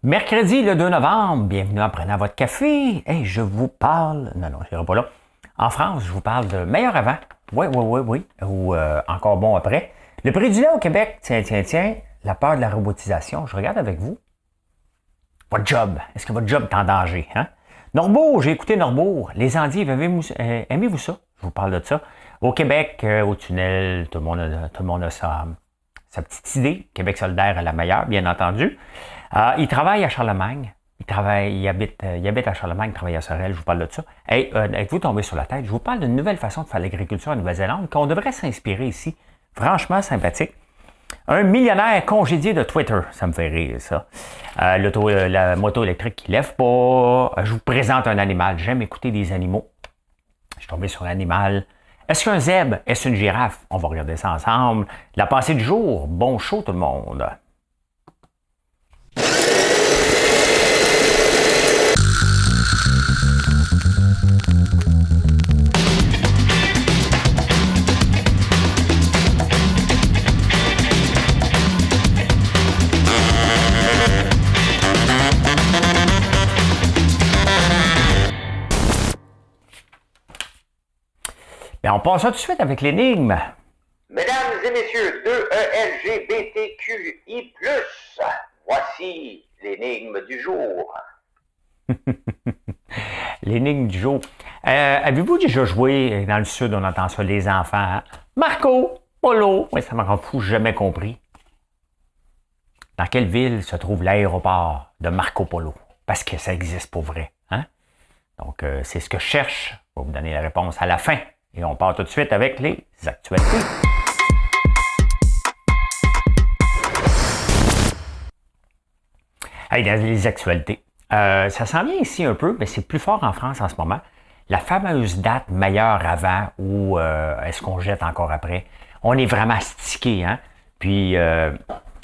Mercredi le 2 novembre, bienvenue en prenant votre café. Et je vous parle, non, je n'irai pas là. En France, je vous parle de meilleur avant. Oui. Ou encore bon après. Le prix du lait au Québec, tiens, la peur de la robotisation. Je regarde avec vous. Votre job, est-ce que votre job est en danger? Hein? Norbourg, j'ai écouté Norbourg. Les endives, aimez-vous ça? Je vous parle de ça. Au Québec, au tunnel, tout le monde a sa petite idée. Québec solidaire est la meilleure, bien entendu. Il travaille à Charlemagne. Il habite à Charlemagne, il travaille à Sorel, je vous parle de ça. Hey, êtes-vous tombé sur la tête? Je vous parle d'une nouvelle façon de faire l'agriculture en Nouvelle-Zélande qu'on devrait s'inspirer ici. Franchement sympathique. Un millionnaire congédié de Twitter, ça me fait rire ça. La moto électrique qui lève pas. Je vous présente un animal. J'aime écouter des animaux. Je suis tombé sur un animal. Est-ce qu'un zèbre? Est-ce une girafe? On va regarder ça ensemble. La pensée du jour. Bon show tout le monde. Bien, on passe ça tout de suite avec l'énigme. Mesdames et messieurs, 2ELGBTQI+, voici l'énigme du jour. L'énigme du jour. Avez-vous déjà joué dans le sud, on entend ça, les enfants, hein? Marco, Polo, oui, ça m'a rend fou, j'ai jamais compris. Dans quelle ville se trouve l'aéroport de Marco Polo? Parce que ça existe pour vrai. Hein? Donc, c'est ce que je cherche. Je vais vous donner la réponse à la fin. Et on part tout de suite avec les actualités. Hey, dans les actualités. Ça s'en vient ici un peu, mais c'est plus fort en France en ce moment. La fameuse date meilleure avant ou est-ce qu'on jette encore après? On est vraiment stické, hein? Puis,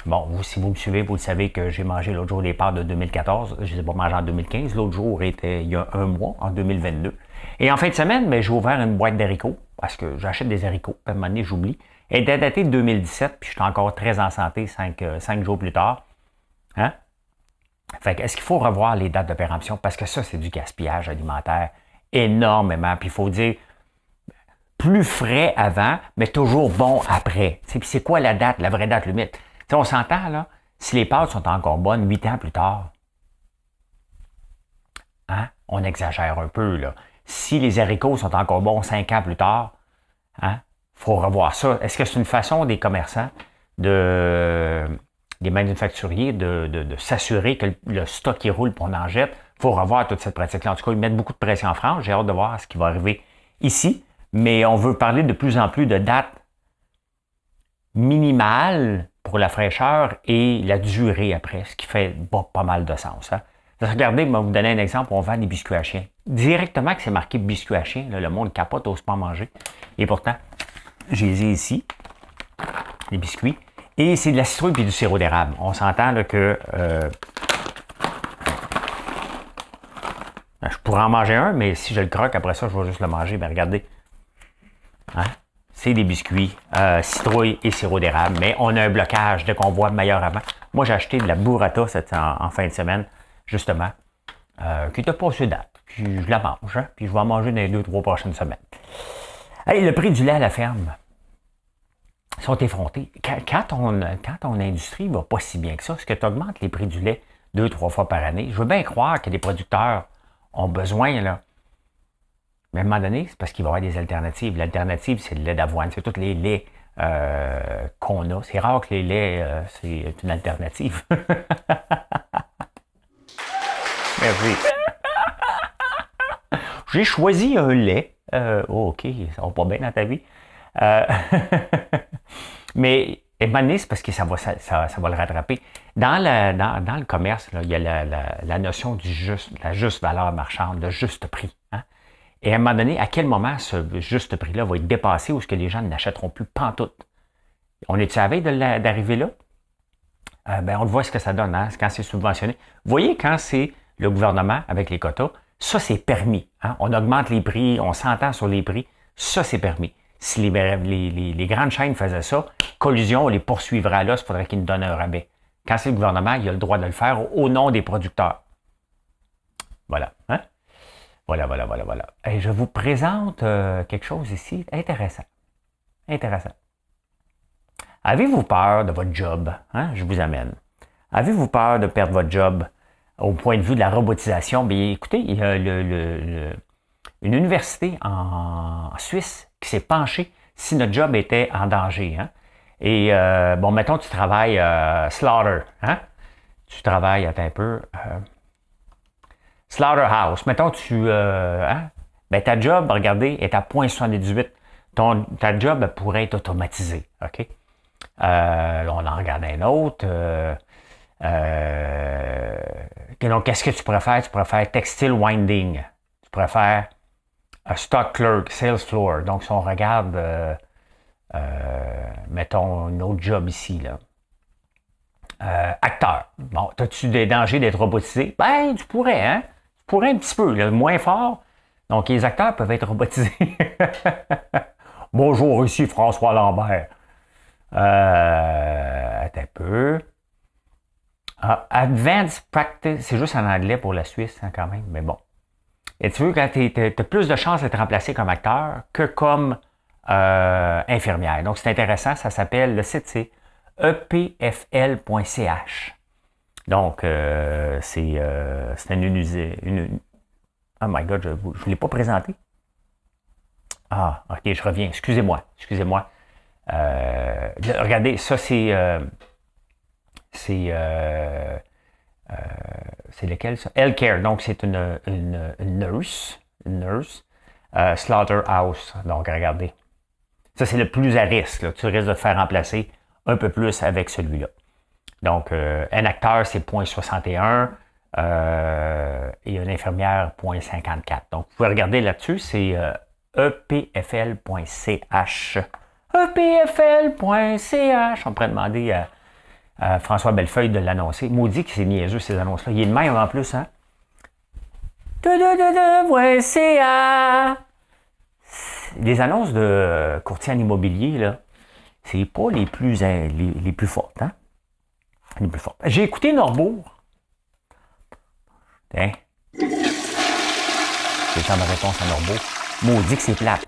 bon, si vous me suivez, vous le savez que j'ai mangé l'autre jour des pâtes de 2014. Je ne les ai pas mangées en 2015. L'autre jour était il y a un mois, en 2022. Et en fin de semaine, j'ai ouvert une boîte d'haricots parce que j'achète des haricots. À un moment donné, j'oublie. Elle était datée de 2017, puis je suis encore très en santé 5 jours plus tard. Hein? Fait que, est-ce qu'il faut revoir les dates de péremption? Parce que ça, c'est du gaspillage alimentaire énormément. Puis il faut dire, plus frais avant, mais toujours bon après. Puis c'est quoi la date, la vraie date limite? T'sais, on s'entend, là, si les pâtes sont encore bonnes 8 ans plus tard, hein? On exagère un peu, là. Si les haricots sont encore bons 5 ans plus tard, hein? Faut revoir ça. Est-ce que c'est une façon des commerçants, des manufacturiers, de s'assurer que le stock qui roule pour on en jette? Il faut revoir toute cette pratique-là. En tout cas, ils mettent beaucoup de pression en France. J'ai hâte de voir ce qui va arriver ici. Mais on veut parler de plus en plus de dates minimales pour la fraîcheur et la durée après, ce qui fait pas mal de sens. Hein? Regardez, je vais vous donner un exemple. On vend des biscuits à chien. Directement que c'est marqué biscuits à chien, là, le monde capote, n'ose pas en manger. Et pourtant, je les ai ici, les biscuits. Et c'est de la citrouille et du sirop d'érable. On s'entend là, que je pourrais en manger un, mais si je le croque, après ça, je vais juste le manger. Mais regardez. Hein? C'est des biscuits, citrouille et sirop d'érable. Mais on a un blocage dès qu'on voit meilleur avant. Moi, j'ai acheté de la burrata en fin de semaine, justement, qui n'était pas sur date. Puis je la mange, hein? Puis je vais en manger dans les 2-3 prochaines semaines. Hey, le prix du lait à la ferme sont effrontés. Quand ton industrie va pas si bien que ça, est-ce que tu augmentes les prix du lait 2-3 fois par année? Je veux bien croire que les producteurs ont besoin, là. Mais à un moment donné, c'est parce qu'il va y avoir des alternatives. L'alternative, c'est le lait d'avoine. C'est tous les laits qu'on a. C'est rare que les laits, c'est une alternative. Merci. J'ai choisi un lait. OK, ça va pas bien dans ta vie. Mais à un moment donné, c'est parce que ça va le rattraper. Dans le commerce, là, il y a la notion la juste valeur marchande, le juste prix. Hein? Et à un moment donné, à quel moment ce juste prix-là va être dépassé ou est-ce que les gens n'achèteront plus pantoute? On est-tu à la veille d'arriver là? On le voit ce que ça donne, hein, quand c'est subventionné. Vous voyez, quand c'est le gouvernement avec les quotas, ça, c'est permis. Hein? On augmente les prix, on s'entend sur les prix. Ça, c'est permis. Si les grandes chaînes faisaient ça, collusion, on les poursuivrait à l'os, il faudrait qu'ils nous donnent un rabais. Quand c'est le gouvernement, il a le droit de le faire au nom des producteurs. Voilà. Hein? Voilà. Et je vous présente quelque chose ici intéressant. Intéressant. Avez-vous peur de votre job? Hein? Je vous amène. Avez-vous peur de perdre votre job au point de vue de la robotisation? Bien, écoutez, il y a une université en Suisse qui s'est penchée si notre job était en danger. Hein? Et, bon, mettons, tu travailles Slaughter. Hein? Tu travailles, attends un peu, Slaughterhouse. Mettons, hein? Ben, ta job, regardez, est à 0,78. Ta job pourrait être automatisée. OK? Là, on en regarde un autre. Donc, qu'est-ce que tu préfères? Tu préfères textile winding. Tu préfères stock clerk, sales floor. Donc, si on regarde, mettons, un autre job ici, là. Acteur. Bon, as-tu des dangers d'être robotisé? Ben, tu pourrais, hein? Tu pourrais un petit peu, là, moins fort. Donc, les acteurs peuvent être robotisés. Bonjour, ici François Lambert. Attends un peu. Advanced Practice, c'est juste en anglais pour la Suisse, hein, quand même, mais bon. Et tu veux, quand tu as plus de chances d'être remplacé comme acteur que comme infirmière. Donc, c'est intéressant, ça s'appelle, le site, c'est epfl.ch. Donc, c'est une... Oh my God, je ne l'ai pas présenté. Ah, OK, je reviens. Excusez-moi. Regardez, ça, c'est lequel, ça? Healthcare. Donc, c'est une nurse. Slaughterhouse. Donc, regardez. Ça, c'est le plus à risque. Là. Tu risques de te faire remplacer un peu plus avec celui-là. Donc, un acteur, c'est 0,61 et une infirmière, 0,54. Donc, vous pouvez regarder là-dessus, c'est epfl.ch. epfl.ch. On pourrait demander à François Bellefeuille de l'annoncer. Maudit que c'est niaiseux, ces annonces-là. Il est de même en plus, hein? Les annonces de courtier en immobilier, là, c'est pas les plus fortes, hein? Les plus fortes. J'ai écouté Norbourg. Hein? C'est ça ma réponse à Norbourg. Maudit que c'est plate.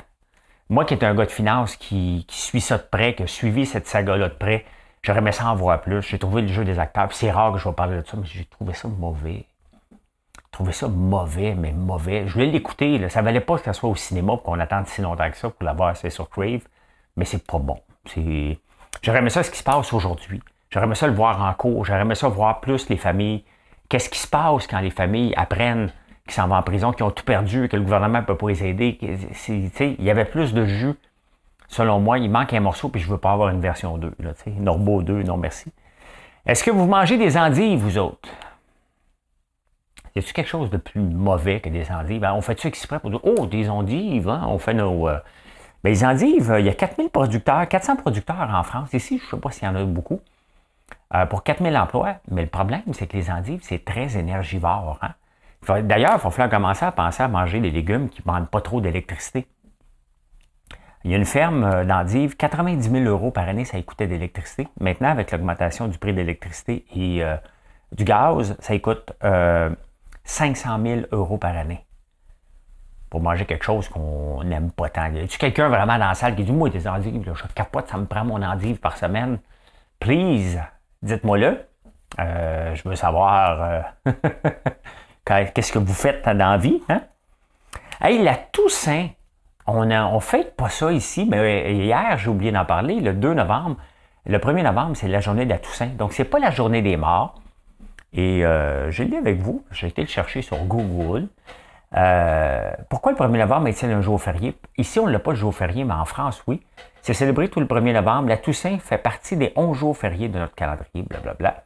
Moi qui est un gars de finance qui suit ça de près, qui a suivi cette saga-là de près, j'aurais aimé ça en voir plus. J'ai trouvé le jeu des acteurs. Puis c'est rare que je vais parler de ça, mais j'ai trouvé ça mauvais. Mais mauvais. Je voulais l'écouter. Là. Ça valait pas que ça soit au cinéma pour qu'on attende si longtemps que ça pour l'avoir c'est sur Crave. Mais c'est pas bon. J'aurais aimé ça ce qui se passe aujourd'hui. J'aurais aimé ça le voir en cours. J'aurais aimé ça voir plus les familles. Qu'est-ce qui se passe quand les familles apprennent qu'ils s'en vont en prison, qu'ils ont tout perdu, que le gouvernement ne peut pas les aider. Il y avait plus de jus. Selon moi, il manque un morceau, puis je ne veux pas avoir une version 2. Là, Norbo 2, non merci. Est-ce que vous mangez des endives, vous autres? Y a-t-il quelque chose de plus mauvais que des endives? On fait-tu exprès pour dire, oh, des endives, hein? On fait nos... Ben, les endives, il y a 400 producteurs en France. Ici, je ne sais pas s'il y en a beaucoup. Pour 4000 emplois. Mais le problème, c'est que les endives, c'est très énergivore. Hein? D'ailleurs, il va falloir commencer à penser à manger des légumes qui ne demandent pas trop d'électricité. Il y a une ferme d'endives, 90 000 € par année, ça coûtait d'électricité. Maintenant, avec l'augmentation du prix de l'électricité et du gaz, ça coûte 500 000 € par année. Pour manger quelque chose qu'on n'aime pas tant. Y a-t-il quelqu'un vraiment dans la salle qui dit, moi, des endives, là, je capote, ça me prend mon endive par semaine. Please, dites-moi-le. Je veux savoir qu'est-ce que vous faites dans la vie. Hein? Hey, la Toussaint, on ne fête pas ça ici, mais hier, j'ai oublié d'en parler, le 2 novembre. Le 1er novembre, c'est la journée de la Toussaint. Donc, c'est pas la journée des morts. Et je l'ai avec vous. J'ai été le chercher sur Google. Pourquoi le 1er novembre est-il un jour férié? Ici, on ne l'a pas le jour férié, mais en France, oui. C'est célébré tout le 1er novembre. La Toussaint fait partie des 11 jours fériés de notre calendrier, blablabla.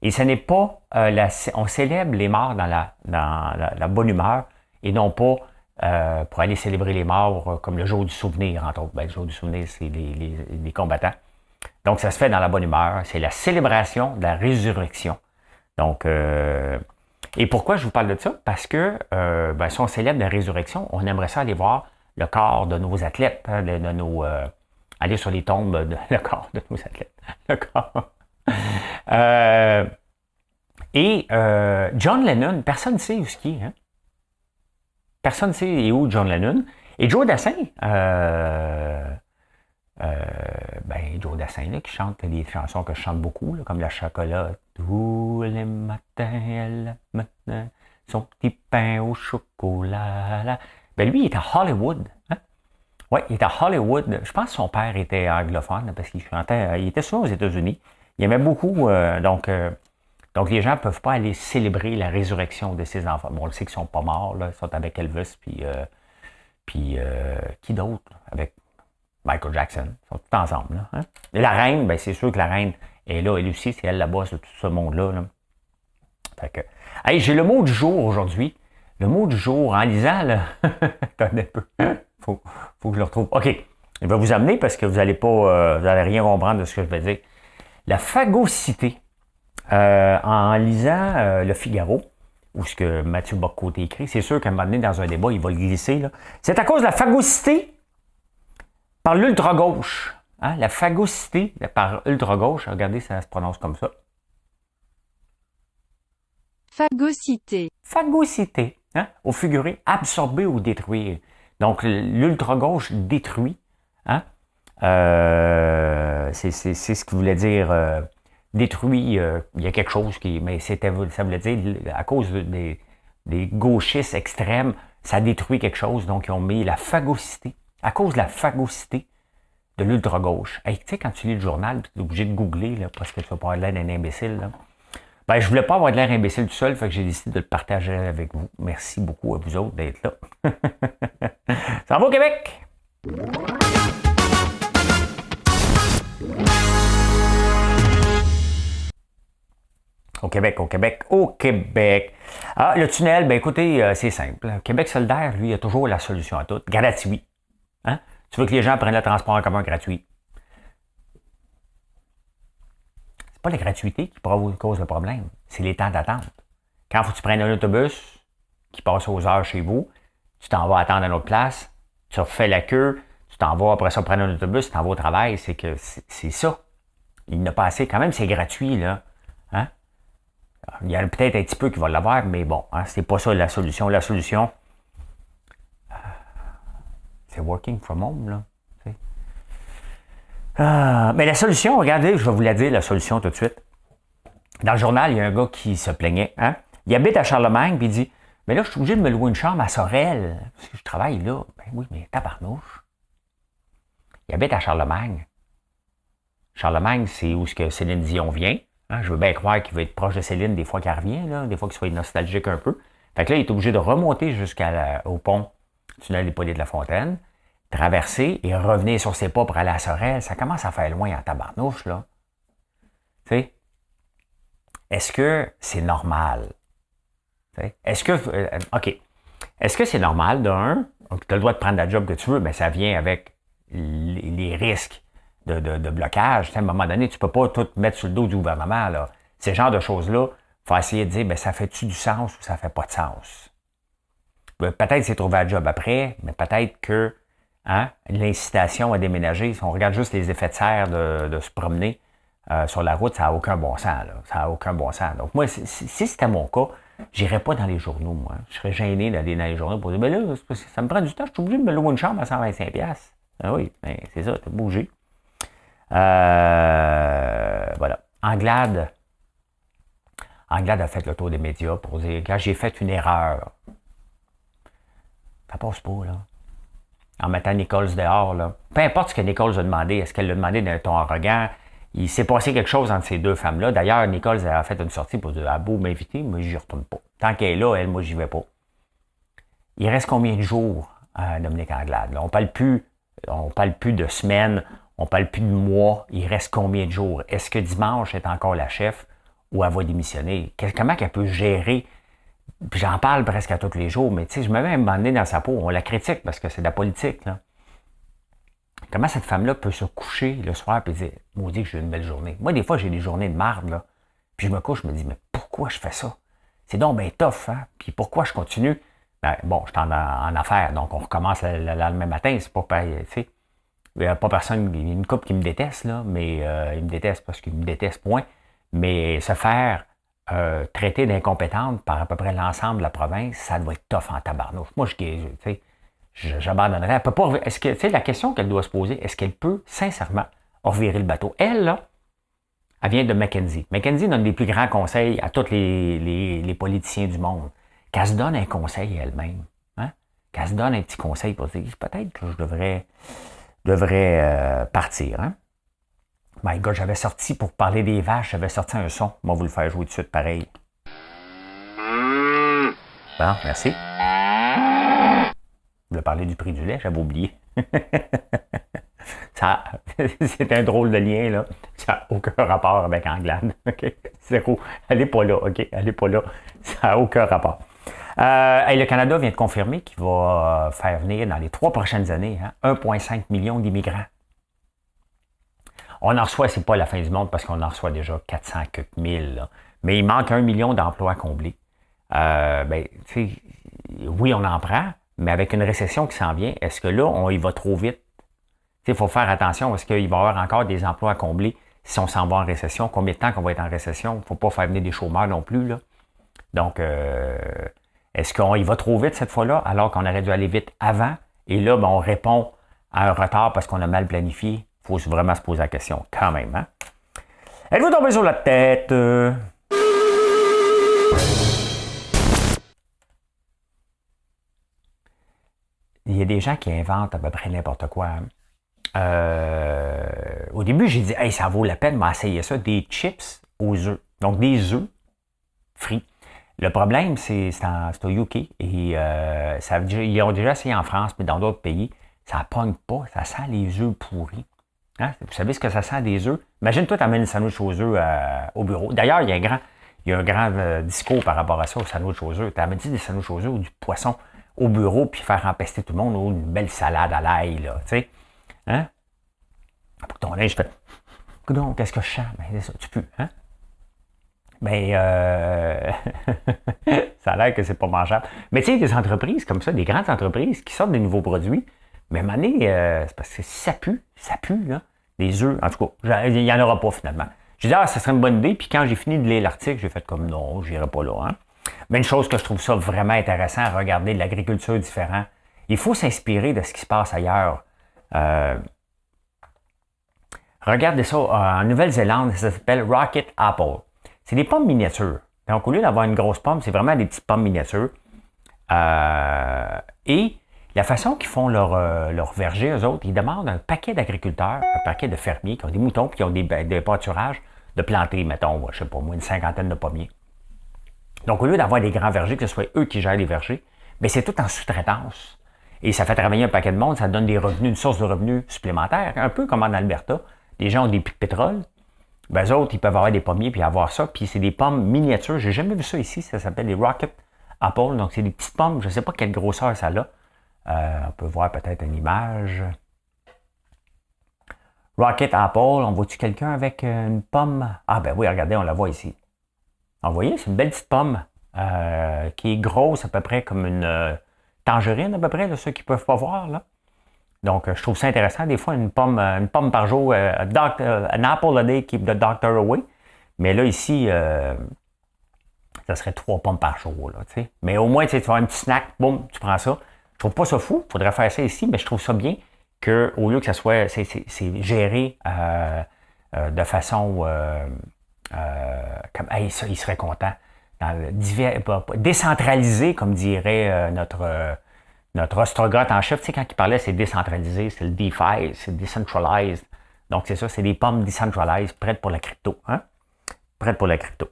Et ce n'est pas... on célèbre les morts dans la bonne humeur et non pas pour aller célébrer les morts comme le jour du souvenir, entre autres. Ben, le jour du souvenir, c'est les combattants. Donc, ça se fait dans la bonne humeur. C'est la célébration de la résurrection. Donc, et pourquoi je vous parle de ça? Parce que si on célèbre la résurrection, on aimerait ça aller voir le corps de nos athlètes, hein, aller sur les tombes, le corps de nos athlètes. Le corps. John Lennon, personne ne sait où ce qui est. Hein? Personne ne sait où John Lennon. Et Joe Dassin, Joe Dassin là, qui chante des chansons que je chante beaucoup, là, comme La Chocolat. Tous les matins, elle matin, son petit pain au chocolat. Là. Ben lui, il est à Hollywood. Hein? Oui, il est à Hollywood. Je pense que son père était anglophone parce qu'il chantait. Il était souvent aux États-Unis. Il aimait beaucoup. Donc les gens ne peuvent pas aller célébrer la résurrection de ses enfants. Bon, on le sait qu'ils ne sont pas morts. Là, ils sont avec Elvis. Puis qui d'autre? Avec Michael Jackson. Ils sont tous ensemble. Là, hein? Et la reine, ben, c'est sûr que la reine est là. Elle aussi, c'est elle la bosse de tout ce monde-là. Là. Fait que, hey, j'ai le mot du jour aujourd'hui. Le mot du jour, en lisant, là, attendez un peu. Faut que je le retrouve. OK. Je vais vous amener parce que vous n'allez pas, vous allez rien comprendre de ce que je vais dire. La phagocité. En lisant Le Figaro, ou ce que Mathieu Bock-Côté écrit, c'est sûr qu'à un moment donné, dans un débat, il va le glisser. Là. C'est à cause de la phagocité par l'ultra-gauche. Hein? La phagocité par ultra-gauche, regardez, ça se prononce comme ça. Phagocité. Phagocité, hein? Au figuré, absorber ou détruire. Donc, l'ultra-gauche détruit. Hein? C'est ce qu'il voulait dire... détruit, il y a quelque chose qui... Mais ça voulait dire, à cause des gauchistes extrêmes, ça détruit quelque chose. Donc, ils ont mis la phagocité. À cause de la phagocité de l'ultra-gauche. Hey, tu sais, quand tu lis le journal, tu es obligé de googler, là, parce que tu vas pas avoir l'air d'un imbécile. Là. Ben, je voulais pas avoir de l'air imbécile tout seul, fait que j'ai décidé de le partager avec vous. Merci beaucoup à vous autres d'être là. Ça va au Québec? Au Québec. Ah, le tunnel, ben écoutez, c'est simple. Québec solidaire, lui, a toujours la solution à tout. Gratuit. Hein? Tu veux que les gens prennent le transport en commun gratuit. C'est pas la gratuité qui cause le problème. C'est les temps d'attente. Quand faut que tu prennes un autobus qui passe aux heures chez vous, tu t'en vas attendre à une autre place, tu refais la queue, tu t'en vas après ça prendre un autobus, tu t'en vas au travail. C'est que c'est ça. Il n'a pas assez. Quand même, c'est gratuit, là. Hein? Il y en a peut-être un petit peu qui va l'avoir, mais bon, hein, c'est pas ça la solution. La solution, c'est working from home, là. Mais la solution, regardez, je vais vous la dire, la solution tout de suite. Dans le journal, il y a un gars qui se plaignait. Hein? Il habite à Charlemagne, puis il dit, mais là, je suis obligé de me louer une chambre à Sorel, parce que je travaille là. Ben oui, mais tabarnouche. Il habite à Charlemagne. Charlemagne, c'est où ce que Céline Dion vient. Hein? Je veux bien croire qu'il va être proche de Céline des fois qu'elle revient, là, des fois qu'il soit nostalgique un peu. Fait que là, il est obligé de remonter jusqu'au pont tunnel Hippolyte de la Fontaine, traverser et revenir sur ses pas pour aller à Sorel. Ça commence à faire loin en tabarnouche, là. Tu sais? Est-ce que c'est normal? T'sais? Est-ce que... OK. Est-ce que c'est normal, d'un, tu as le droit de prendre la job que tu veux, mais ça vient avec les risques de blocage. T'sais, à un moment donné, tu ne peux pas tout mettre sur le dos du gouvernement, là. Ces genres de choses-là, il faut essayer de dire, ben, ça fait-tu du sens ou ça fait pas de sens? Peut-être c'est trouver un job après, mais peut-être que hein, l'incitation à déménager, si on regarde juste les effets de serre de se promener sur la route, ça n'a aucun bon sens. Là. Ça n'a aucun bon sens. Donc moi, si c'était mon cas, je n'irais pas dans les journaux, moi. Je serais gêné d'aller dans les journaux pour dire, ben là, ça me prend du temps, je suis obligé de me louer une chambre à 125$. Ah oui, ben, c'est ça, t'as bougé. Voilà. Anglade a fait le tour des médias pour dire, quand j'ai fait une erreur, ça passe pas, là. En mettant Nichols dehors, là. Peu importe ce que Nichols a demandé, est-ce qu'elle l'a demandé d'un ton arrogant? Il s'est passé quelque chose entre ces deux femmes-là. D'ailleurs, Nichols a fait une sortie pour dire, ah, beau m'inviter, mais j'y retourne pas. Tant qu'elle est là, elle, moi, j'y vais pas. Il reste combien de jours à Dominique Anglade? Là, on parle plus de semaines, on parle plus de mois. Il reste combien de jours? Est-ce que dimanche est encore la chef ou elle va démissionner? Comment qu'elle peut gérer? Puis j'en parle presque à tous les jours, mais tu sais, je me mets même donné dans sa peau. On la critique parce que c'est de la politique, là. Comment cette femme-là peut se coucher le soir et dire « Maudit que j'ai eu une belle journée ». Moi, des fois, j'ai des journées de marde, là. Puis je me couche, je me dis « Mais pourquoi je fais ça? C'est donc bien tough, hein? Puis pourquoi je continue? » Ben, bon, je suis en affaires, donc on recommence le lendemain matin, c'est pas pareil, tu sais. Il n'y a pas personne, il y a une couple qui me déteste, là, mais il me déteste parce qu'il me déteste, point. Mais se faire traiter d'incompétente par à peu près l'ensemble de la province, ça doit être tough en tabarnouche. Moi, j'abandonnerais. Elle peut pas. Est-ce que, la question qu'elle doit se poser, est-ce qu'elle peut sincèrement revirer le bateau? Elle, là, elle vient de McKinsey. McKinsey donne les plus grands conseils à tous les politiciens du monde. Qu'elle se donne un conseil elle-même. Hein? Qu'elle se donne un petit conseil pour dire peut-être que je devrais partir. Hein? My God, j'avais sorti pour parler des vaches, j'avais sorti un son. Moi, vous le faire jouer tout de suite pareil. Bon, merci. Je voulais parler du prix du lait, j'avais oublié. C'est un drôle de lien, là. Ça n'a aucun rapport avec Anglade. OK? Zéro. Elle n'est pas là, OK? Elle n'est pas là. Ça n'a aucun rapport. Le Canada vient de confirmer qu'il va faire venir dans les 3 prochaines années 1,5 million d'immigrants. On en reçoit, c'est pas la fin du monde parce qu'on en reçoit déjà 400 quelques mille. Là. Mais il manque 1 million d'emplois à combler. Oui, on en prend, mais avec une récession qui s'en vient, est-ce que là, on y va trop vite? Il faut faire attention parce qu'il va y avoir encore des emplois à combler si on s'en va en récession. Combien de temps qu'on va être en récession? Il ne faut pas faire venir des chômeurs non plus. Là. Donc, est-ce qu'on y va trop vite cette fois-là alors qu'on aurait dû aller vite avant? Et là, on répond à un retard parce qu'on a mal planifié. Il faut vraiment se poser la question quand même. Hein? Êtes-vous tombé sur la tête? Il y a des gens qui inventent à peu près n'importe quoi. Au début, j'ai dit, hey, ça vaut la peine d'essayer ça, des chips aux œufs. Donc, des œufs frits. Le problème, c'est au UK et ils ont déjà essayé en France, mais dans d'autres pays, ça ne pogne pas, ça sent les œufs pourris. Hein? Vous savez ce que ça sent des œufs? Imagine-toi, tu amènes une sandwich aux œufs au bureau. D'ailleurs, il y a un grand discours par rapport à ça, au sandwich aux œufs. Tu amènes des sandwichs aux œufs ou du poisson au bureau, puis faire empester tout le monde, ou une belle salade à l'ail, là, tu sais. Hein? Pour ton linge, je fais, coudonc, qu'est-ce que je sens? Ben, c'est ça, tu pues, hein? Mais ça a l'air que c'est pas mangeable. Mais tu sais, des entreprises comme ça, des grandes entreprises qui sortent des nouveaux produits, mais à un moment donné, c'est parce que ça pue, là, des œufs. En tout cas, il n'y en aura pas finalement. J'ai dit, ça serait une bonne idée, puis quand j'ai fini de lire l'article, j'ai fait comme non, j'irai pas là, hein? Mais une chose que je trouve ça vraiment intéressant à regarder de l'agriculture différente, il faut s'inspirer de ce qui se passe ailleurs. Regardez ça, en Nouvelle-Zélande, ça s'appelle Rocket Apple. C'est des pommes miniatures. Donc, au lieu d'avoir une grosse pomme, c'est vraiment des petites pommes miniatures. Et la façon qu'ils font leur verger, eux autres, ils demandent un paquet d'agriculteurs, un paquet de fermiers qui ont des moutons, puis qui ont des pâturages, de planter, mettons, je sais pas moi, une cinquantaine de pommiers. Donc, au lieu d'avoir des grands vergers, que ce soit eux qui gèrent les vergers, bien, c'est tout en sous-traitance. Et ça fait travailler un paquet de monde, ça donne des revenus, une source de revenus supplémentaire, un peu comme en Alberta. Les gens ont des puits de pétrole. Ben, eux autres, ils peuvent avoir des pommiers puis avoir ça. Puis c'est des pommes miniatures. J'ai jamais vu ça ici. Ça s'appelle les Rocket Apple. Donc, c'est des petites pommes. Je ne sais pas quelle grosseur ça a. On peut voir peut-être une image. Rocket Apple. On voit-tu quelqu'un avec une pomme? Ah ben oui, regardez, on la voit ici. Vous voyez, c'est une belle petite pomme qui est grosse à peu près comme une tangerine à peu près, là, ceux qui ne peuvent pas voir. Là. Donc, je trouve ça intéressant. Des fois, une pomme par jour, an apple a day keep the doctor away. Mais là, ici, ça serait 3 pommes par jour. Là, t'sais. Mais au moins, tu vas avoir un petit snack, boum, tu prends ça. Je trouve pas ça fou. Il faudrait faire ça ici, mais je trouve ça bien qu'au lieu que ça soit, c'est géré de façon comme, hey, ça, il serait content. Décentralisé, comme dirait notre ostrogoth en chef. Tu sais, quand il parlait, c'est décentralisé, c'est le DeFi, c'est decentralized. Donc, c'est ça, c'est des pommes decentralized, prêtes pour la crypto. Hein? Prêtes pour la crypto.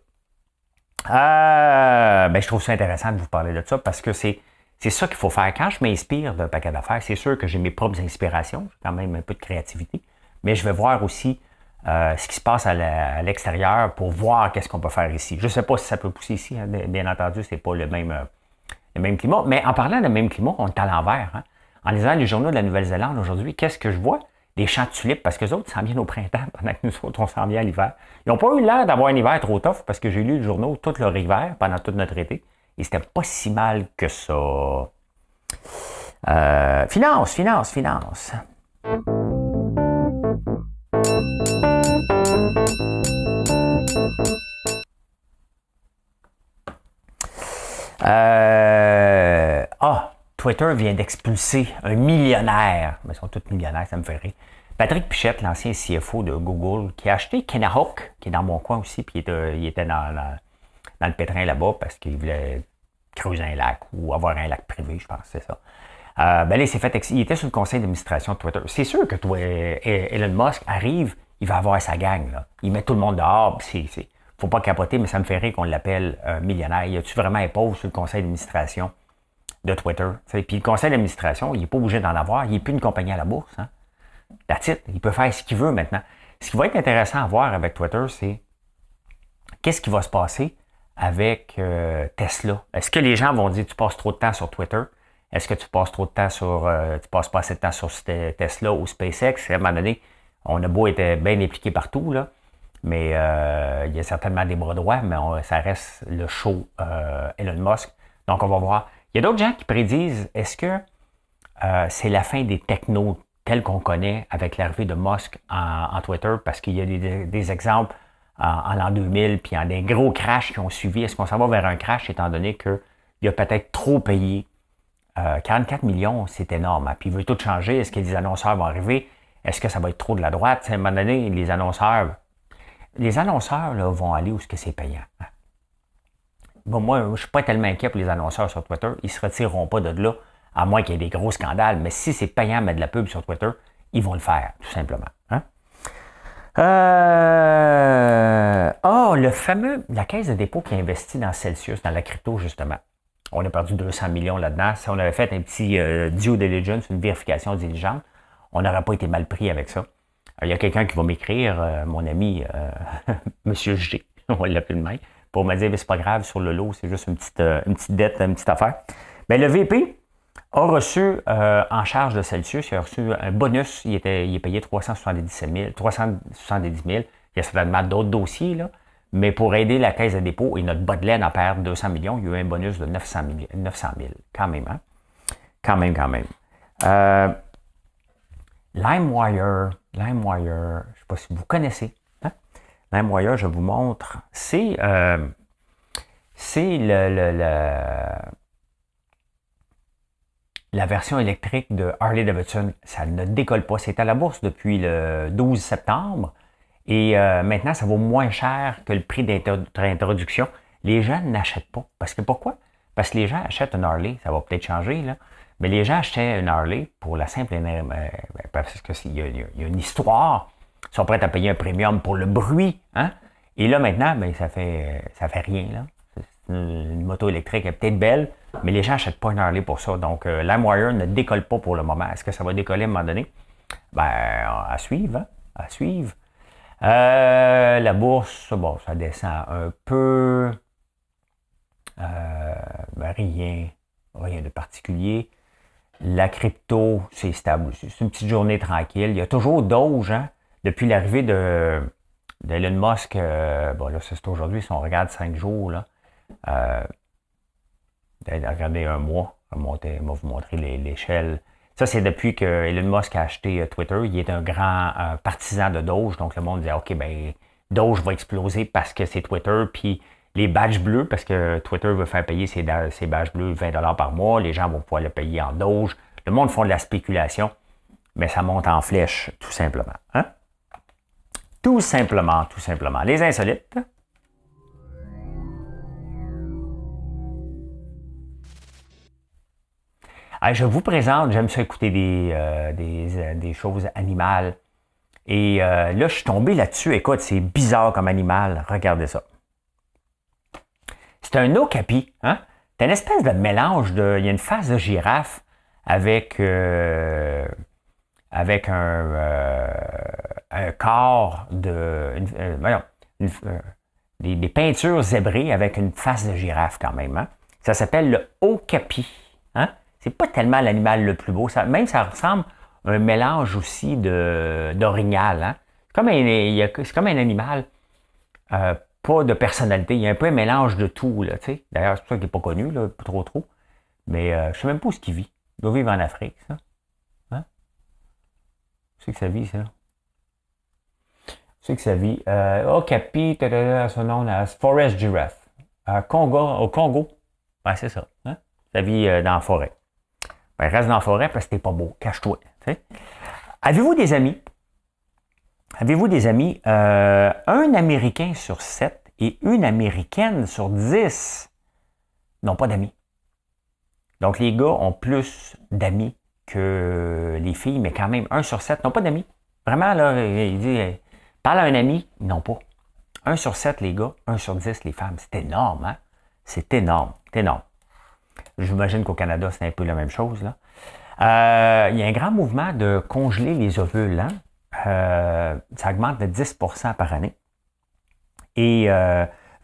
Ben, je trouve ça intéressant de vous parler de ça parce que c'est ça qu'il faut faire. Quand je m'inspire d'un paquet d'affaires, c'est sûr que j'ai mes propres inspirations, j'ai quand même un peu de créativité, mais je vais voir aussi ce qui se passe à l'extérieur pour voir qu'est-ce qu'on peut faire ici. Je ne sais pas si ça peut pousser ici, hein, bien entendu, c'est pas le même climat, mais en parlant de même climat, on est à l'envers. Hein. En lisant les journaux de la Nouvelle-Zélande aujourd'hui, qu'est-ce que je vois? Des champs de tulipes, parce que les autres s'en viennent au printemps, pendant que nous autres, on s'en vient à l'hiver. Ils n'ont pas eu l'air d'avoir un hiver trop tough, parce que j'ai lu le journaux tout leur hiver, pendant tout notre été, et c'était pas si mal que ça. Finance. Twitter vient d'expulser un millionnaire. Mais ils sont tous millionnaires, ça me fait rire. Patrick Pichette, l'ancien CFO de Google, qui a acheté Kenahawk, qui est dans mon coin aussi, puis il était dans le pétrin là-bas parce qu'il voulait creuser un lac ou avoir un lac privé, je pense, c'est ça. Là, il était sur le conseil d'administration de Twitter. C'est sûr que Elon Musk arrive, il va avoir sa gang. Là. Il met tout le monde dehors. Faut pas capoter, mais ça me fait rire qu'on l'appelle millionnaire. Y a-tu vraiment un pauvre sur le conseil d'administration de Twitter? T'sais? Puis le conseil d'administration, il n'est pas obligé d'en avoir. Il n'est plus une compagnie à la bourse. Hein? That's it. Il peut faire ce qu'il veut maintenant. Ce qui va être intéressant à voir avec Twitter, c'est qu'est-ce qui va se passer avec Tesla. Est-ce que les gens vont dire tu passes trop de temps sur Twitter? Est-ce que tu passes trop de temps tu passes pas assez de temps sur Tesla ou SpaceX? À un moment donné, on a beau être bien impliqué partout, là, mais il y a certainement des bras droits, mais ça reste le show Elon Musk. Donc, on va voir. Il y a d'autres gens qui prédisent, est-ce que c'est la fin des technos tels qu'on connaît avec l'arrivée de Musk en Twitter? Parce qu'il y a des exemples en l'an 2000, puis en des gros crashs qui ont suivi. Est-ce qu'on s'en va vers un crash, étant donné qu'il a peut-être trop payé? 44 millions, c'est énorme. Hein? Puis il veut tout changer. Est-ce que les annonceurs vont arriver? Est-ce que ça va être trop de la droite? À un moment donné, les annonceurs là, vont aller où est-ce que c'est payant. Hein? Bon, moi, je ne suis pas tellement inquiet pour les annonceurs sur Twitter. Ils ne se retireront pas de là, à moins qu'il y ait des gros scandales. Mais si c'est payant de mettre de la pub sur Twitter, ils vont le faire, tout simplement. Hein? La caisse de dépôt qui investit dans Celsius, dans la crypto, justement. On a perdu 200 millions là-dedans. Si on avait fait un petit due diligence, une vérification diligente, on n'aurait pas été mal pris avec ça. Il y a quelqu'un qui va m'écrire, mon ami, Monsieur G, on va l'appeler de même, pour me dire, c'est pas grave, sur le lot, c'est juste une petite dette, une petite affaire. Bien, le VP a reçu, en charge de Celsius, il a reçu un bonus, il est payé 370 000. Il y a certainement d'autres dossiers, là. Mais pour aider la caisse de dépôt et notre bas de laine à perdre 200 millions, il y a eu un bonus de 900 000. Quand même, hein? Quand même. LimeWire, je ne sais pas si vous connaissez. Hein? LimeWire, je vous montre. C'est la version électrique de Harley-Davidson. Ça ne décolle pas. C'est à la bourse depuis le 12 septembre. Et maintenant, ça vaut moins cher que le prix d'introduction. Les gens n'achètent pas. Parce que pourquoi? Parce que les gens achètent une Harley. Ça va peut-être changer, là. Mais les gens achetaient une Harley pour la simple parce qu'il y a une histoire. Ils sont prêts à payer un premium pour le bruit. Hein? Et là, maintenant, ça fait rien. Là. Une moto électrique est peut-être belle, mais les gens n'achètent pas une Harley pour ça. Donc, LimeWire ne décolle pas pour le moment. Est-ce que ça va décoller à un moment donné? À suivre. Hein? À suivre. La bourse, bon, ça descend un peu. Rien de particulier. La crypto, c'est stable aussi. C'est une petite journée tranquille. Il y a toujours Doge, hein, depuis l'arrivée d'Elon Musk. Là, c'est aujourd'hui, si on regarde 5 jours, là. Regardez un mois. On va vous montrer l'échelle. Ça, c'est depuis que Elon Musk a acheté Twitter. Il est un grand partisan de Doge. Donc, le monde dit, OK, Doge va exploser parce que c'est Twitter. Puis, les badges bleus, parce que Twitter veut faire payer ses badges bleus 20$ par mois. Les gens vont pouvoir le payer en Doge. Le monde font de la spéculation, mais ça monte en flèche, tout simplement. Hein? Tout simplement. Les insolites. Je vous présente, j'aime ça écouter des choses animales. Et là, je suis tombé là-dessus. Écoute, c'est bizarre comme animal. Regardez ça. C'est un okapi. Hein? C'est une espèce de mélange de... Il y a une face de girafe avec un corps de... des peintures zébrées avec une face de girafe quand même. Hein? Ça s'appelle le okapi. Hein? C'est pas tellement l'animal le plus beau. Ça ressemble à un mélange aussi d'orignal. Hein? C'est comme un animal... pas de personnalité. Il y a un peu un mélange de tout. Là, t'sais. D'ailleurs, c'est pour ça qu'il n'est pas connu, là, pas trop. Mais je ne sais même pas où il vit. Il doit vivre en Afrique, ça. Hein? C'est que ça vit, ça. C'est que ça vit. Okapi, son nom, Forest Giraffe. Au Congo. Ben, c'est ça. Hein? Ça vit dans la forêt. Ben, reste dans la forêt parce que t'es pas beau. Cache-toi. T'sais. Avez-vous des amis? Avez-vous des amis? Un Américain sur 7 et une Américaine sur 10 n'ont pas d'amis. Donc, les gars ont plus d'amis que les filles, mais quand même, 1 sur 7 n'ont pas d'amis. Vraiment, là, il dit, parle à un ami, ils n'ont pas. 1 sur 7, les gars, 1 sur 10, les femmes. C'est énorme, hein? C'est énorme, c'est énorme. J'imagine qu'au Canada, c'est un peu la même chose, là. Il y a un grand mouvement de congeler les ovules, hein? Ça augmente de 10% par année. Et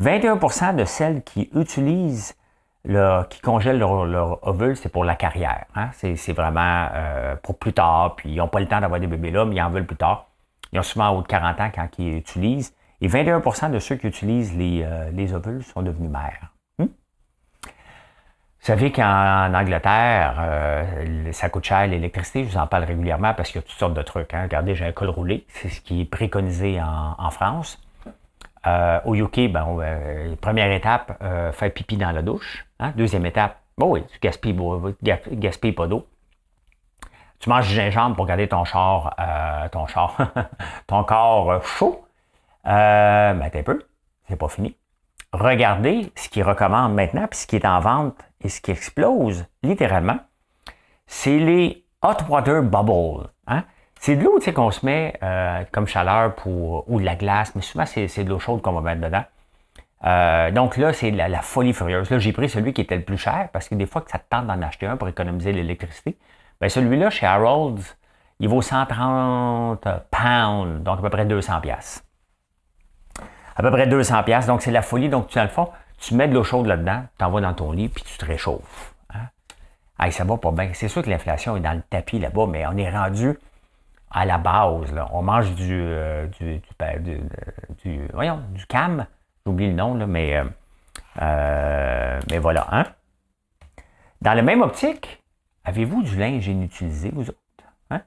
21% de celles qui utilisent, qui congèlent leur ovule, c'est pour la carrière. Hein? C'est vraiment pour plus tard, puis ils n'ont pas le temps d'avoir des bébés là, mais ils en veulent plus tard. Ils ont souvent en haut de 40 ans quand ils utilisent. Et 21% de ceux qui utilisent les ovules sont devenus mères. Vous savez qu'en Angleterre, ça coûte cher l'électricité, je vous en parle régulièrement parce qu'il y a toutes sortes de trucs. Hein. Regardez, j'ai un col roulé, c'est ce qui est préconisé en France. Au UK, première étape, faire pipi dans la douche. Hein. Deuxième étape, oui, tu gaspilles pas d'eau. Tu manges du gingembre pour garder ton corps chaud. T'as un peu, c'est pas fini. Regardez ce qu'ils recommandent maintenant, puis ce qui est en vente et ce qui explose, littéralement, c'est les hot water bubbles. Hein? C'est de l'eau qu'on se met comme chaleur ou de la glace, mais souvent c'est de l'eau chaude qu'on va mettre dedans. Donc là, c'est la folie furieuse. Là, j'ai pris celui qui était le plus cher, parce que des fois que ça te tente d'en acheter un pour économiser l'électricité. Ben celui-là, chez Harrods, il vaut 130 pounds, donc à peu près 200 pièces. À peu près 200 pièces, donc c'est la folie. Donc, dans le fond, tu mets de l'eau chaude là-dedans, tu t'envoies dans ton lit, puis tu te réchauffes. Hein? Hey, ça va pas bien. C'est sûr que l'inflation est dans le tapis là-bas, mais on est rendu à la base. Là. On mange du cam. J'oublie le nom, là, mais voilà. Hein? Dans la même optique, avez-vous du linge inutilisé, vous autres? Hein?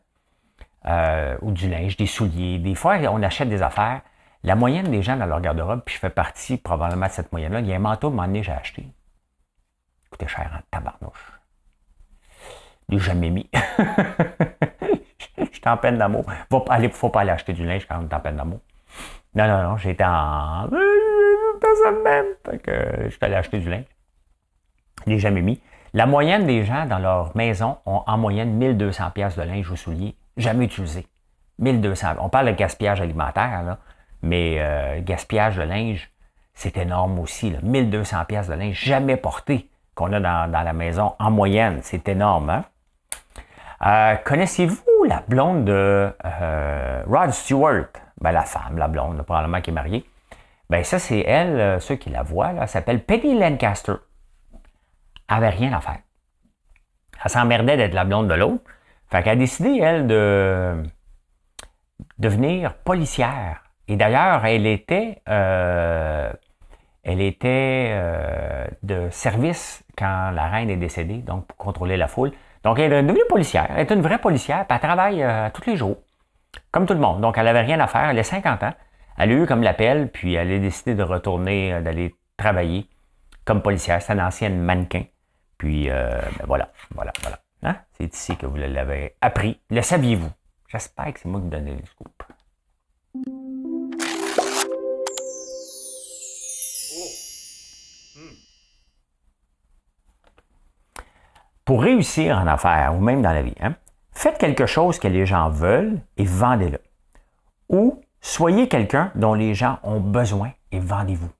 Ou du linge, des souliers. Des fois, on achète des affaires. La moyenne des gens dans leur garde-robe, puis je fais partie probablement de cette moyenne-là, il y a un manteau, à un moment donné, j'ai acheté. Il coûtait cher en tabarnouche. Je l'ai jamais mis. Je suis en peine d'amour. Faut pas aller acheter du linge quand on est en peine d'amour. Non, j'étais en... ça de même. Fait que je suis allé acheter du linge. Je l'ai jamais mis. La moyenne des gens dans leur maison ont en moyenne 1200 pièces de linge ou souliers jamais utilisé. 1200. On parle de gaspillage alimentaire, là. Mais gaspillage de linge, c'est énorme aussi. Là. 1200 pièces de linge jamais porté qu'on a dans la maison en moyenne. C'est énorme. Hein? Connaissez-vous la blonde de Rod Stewart? Ben, la femme, la blonde, là, probablement qui est mariée. Ben, ça, c'est elle, ceux qui la voient, là, elle s'appelle Penny Lancaster. Elle n'avait rien à faire. Elle s'emmerdait d'être la blonde de l'autre. Fait qu'elle a décidé, elle, de devenir policière. Et d'ailleurs, elle était de service quand la reine est décédée, donc pour contrôler la foule. Donc, elle est devenue policière. Elle est une vraie policière, puis elle travaille tous les jours, comme tout le monde. Donc, elle n'avait rien à faire. Elle a 50 ans. Elle a eu comme l'appel, puis elle a décidé de retourner, d'aller travailler comme policière. C'est une ancienne mannequin. Puis, voilà. Hein? C'est ici que vous l'avez appris. Le saviez-vous? J'espère que c'est moi qui donnais le scoop. Pour réussir en affaires ou même dans la vie, hein, faites quelque chose que les gens veulent et vendez-le. Ou soyez quelqu'un dont les gens ont besoin et vendez-vous.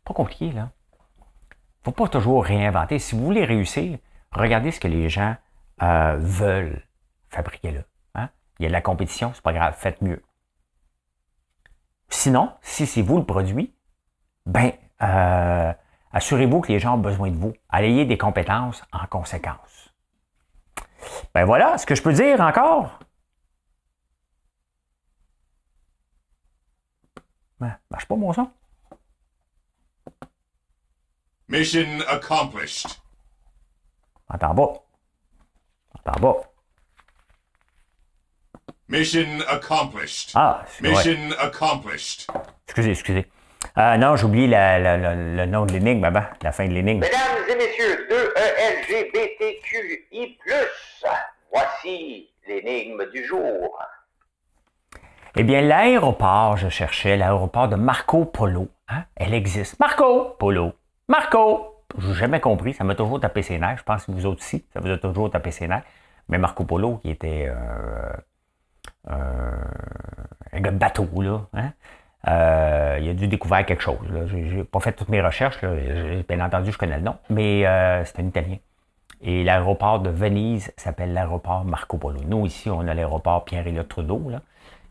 Pas compliqué, là. Faut pas toujours réinventer. Si vous voulez réussir, regardez ce que les gens veulent. Fabriquez-le. Hein? Il y a de la compétition, c'est pas grave, faites mieux. Sinon, si c'est vous le produit, assurez-vous que les gens ont besoin de vous. Ayez des compétences en conséquence. Ben voilà, ce que je peux dire encore. Marche pas mon son. Mission accomplished. Entends pas. Mission accomplished. Ah, Mission accomplished. Excusez. Non, j'ai oublié le nom de l'énigme avant, la fin de l'énigme. Mesdames et messieurs de LGBTQI+, voici l'énigme du jour. Eh bien, l'aéroport, je cherchais l'aéroport de Marco Polo. Hein? Elle existe. Marco Polo. Marco! Je n'ai jamais compris. Ça m'a toujours tapé ses nerfs. Je pense que vous autres aussi, ça vous a toujours tapé ses nerfs. Mais Marco Polo, qui était un gars de bateau, là. Hein? Il a dû découvrir quelque chose. Je n'ai pas fait toutes mes recherches. Là. Bien entendu, je connais le nom. Mais c'est un Italien. Et l'aéroport de Venise s'appelle l'aéroport Marco Polo. Nous, ici, on a l'aéroport Pierre-Éliott Trudeau, là,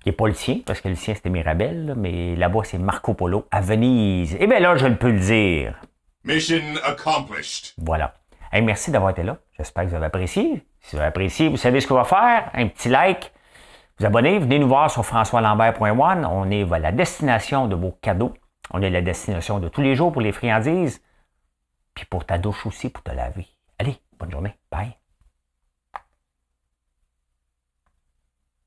qui n'est pas le sien, parce que le sien, c'était Mirabel, là, mais là-bas, c'est Marco Polo à Venise. Eh bien là, je le peux le dire. Mission accomplished. Voilà. Hey, merci d'avoir été là. J'espère que vous avez apprécié. Si vous avez apprécié, vous savez ce qu'on va faire. Un petit like, vous abonnez, venez nous voir sur françoislambert.one. On est la destination de vos cadeaux. On est la destination de tous les jours pour les friandises. Puis pour ta douche aussi, pour te laver. Allez, bonne journée.